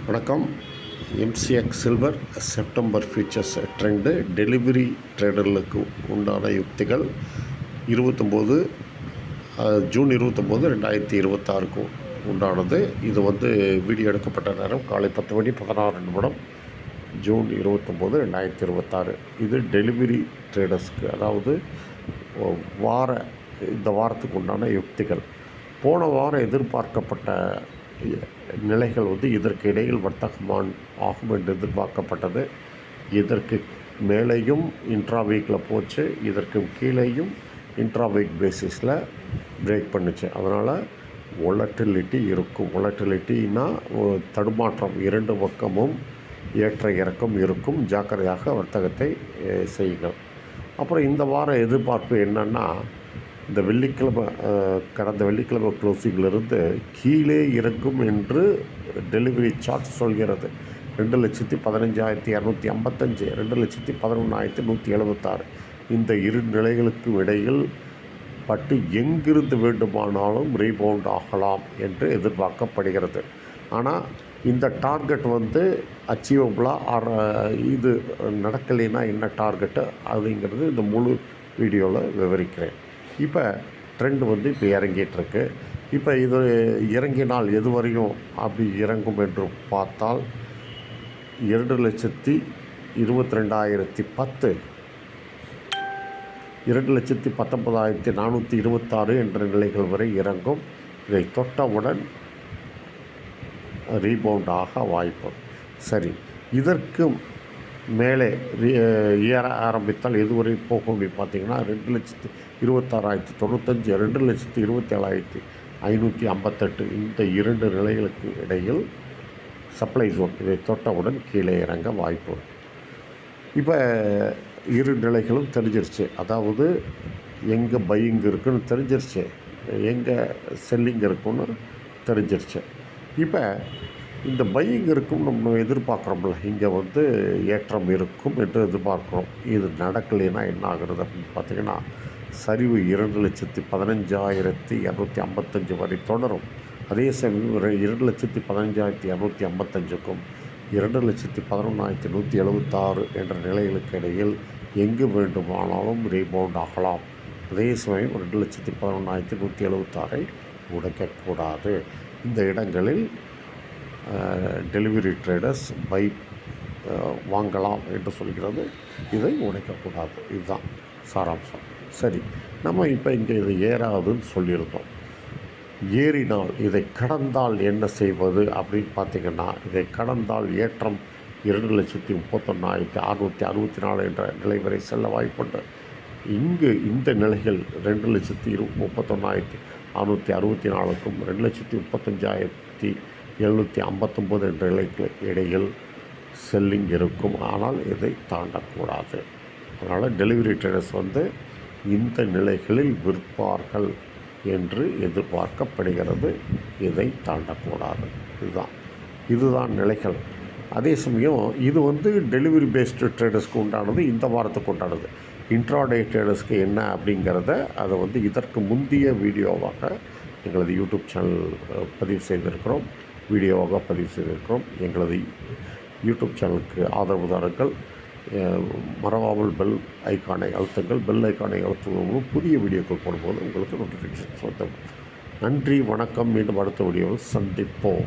வணக்கம். MCX silver September futures trend delivery ட்ரேடர்களுக்கு உண்டான யுக்திகள் 29 ஜூன் 29 2026 உண்டானது. இது வீடியோ எடுக்கப்பட்ட நேரம் காலை 10 மணி 16 நிமிடம் ஜூன் 29 2026. இது டெலிவரி ட்ரேடர்ஸ்க்கு, அதாவது இந்த வாரத்துக்கு உண்டான யுக்திகள். போன வாரம் எதிர்பார்க்கப்பட்ட நிலைகள் இதற்கு இடையில் வர்த்தகமான் ஆகும் என்று எதிர்பார்க்கப்பட்டது. இதற்கு மேலேயும் இன்ட்ராவீக்கில் போச்சு, இதற்கு கீழேயும் இன்ட்ராவீக் பேசிஸில் பிரேக் பண்ணுச்சு. அதனால் வொலட்டிலிட்டி இருக்கும். வொலட்டிலிட்டின்னா தடுமாற்றம், இரண்டு பக்கமும் ஏற்ற இறக்கம் இருக்கும். ஜாக்கிரதையாக வர்த்தகத்தை செய்யுங்கள். அப்புறம் இந்த வார எதிர்பார்ப்பு என்னென்னா, இந்த கடந்த வெள்ளிக்கிழமை க்ளோசிங்கிலிருந்து கீழே இறங்கும் என்று டெலிவரி சார்ட் சொல்கிறது. 2,15,255, 2,11,176 இந்த இரு நிலைகளுக்கும் இடையில் பட்டு எங்கிருந்து வேண்டுமானாலும் ரீபவுண்ட் ஆகலாம் என்று எதிர்பார்க்கப்படுகிறது. ஆனால் இந்த டார்கெட் அச்சீவபிளாக இது நடக்கலைன்னா என்ன டார்கெட்டு அப்படிங்கிறது இந்த முழு வீடியோவில் விவரிக்கிறேன். இப்போ ட்ரெண்டு இப்போ இறங்கிட்டுருக்கு. இப்போ இது இறங்கினால் எது வரையும் அப்படி இறங்கும் என்று பார்த்தால் 2,22,10, 2,19,426 என்ற நிலைகள் வரை இறங்கும். இதை தொட்டவுடன் ரீபவுண்ட் ஆக வாய்ப்பு. சரி, இதற்கு மேலே ஏற ஆரம்பித்தால் எதுவரை போகும் அப்படின்னு பார்த்தீங்கன்னா 2,26,095, 2,27,558 இந்த இரண்டு நிலைகளுக்கு இடையில் சப்ளை ஜோன். இதை தொட்டவுடன் கீழே இறங்க வாய்ப்பு. இப்போ இரு நிலைகளும் தெரிஞ்சிருச்சு. அதாவது எங்கே பையிங் இருக்குன்னு தெரிஞ்சிருச்சு, எங்கே செல்லிங் இருக்குன்னு தெரிஞ்சிருச்சு. இப்போ இந்த பையிங் இருக்கும் நம்ம எதிர்பார்க்குறோம்ல, இங்கே ஏற்றம் இருக்கும் என்று எதிர்பார்க்குறோம். இது நடக்கலைன்னா என்ன ஆகுறது அப்படின்னு பார்த்திங்கன்னா, சரிவு 2,15,255 வரை தொடரும். அதே சமயம் 2,15,255க்கும் 2,11,176 என்ற நிலைகளுக்கு இடையில் எங்கு வேண்டுமானாலும் ரீபவுண்ட் ஆகலாம். அதே சமயம் 2,11,176 உடைக்கக்கூடாது. இந்த இடங்களில் டெலிவரி ட்ரேடர்ஸ் வாங்கலாம் என்று சொல்கிறது. இதை உடைக்கக்கூடாது. இதுதான் சாராம்சம். சரி, நம்ம இப்போ இங்கே இது ஏறாதுன்னு சொல்லியிருந்தோம். ஏறினால் இதை கடந்தால் என்ன செய்வது அப்படின்னு பார்த்திங்கன்னா, இதை கடந்தால் ஏற்றம் 2,31,664 என்ற நிலை வரை செல்ல வாய்ப்புண்டு. இந்த நிலைகள் 2,31,664க்கும் 2,35,759 என்ற நிலைக்கு இடையில் செல்லிங் இருக்கும். ஆனால் இதை தாண்டக்கூடாது. அதனால் டெலிவரி ட்ரேடர்ஸ் இந்த நிலைகளில் விற்பார்கள் என்று எதிர்பார்க்கப்படுகிறது. இதை தாண்டக்கூடாது. இதுதான் நிலைகள். அதே சமயம் இது டெலிவரி பேஸ்டு ட்ரேடர்ஸ்க்கு உண்டானது, இந்த வாரத்துக்கு உண்டானது. இன்ட்ராடே ட்ரேடர்ஸ்க்கு என்ன அப்படிங்கிறத அதை இதற்கு முந்தைய வீடியோவாக எங்களது யூடியூப் சேனல் பதிவு செய்திருக்கிறோம். எங்களது யூடியூப் சேனலுக்கு ஆதரவுதாரர்கள் மறவாமல் பெல் ஐக்கானை அழுத்துங்கள். பெல் ஐக்கானை அழுத்துவதும் புதிய வீடியோக்கள் போடும்போது உங்களுக்கு நோட்டிஃபிகேஷன்ஸ் நன்றி, வணக்கம். மீண்டும் அடுத்த வீடியோவில் சந்திப்போம்.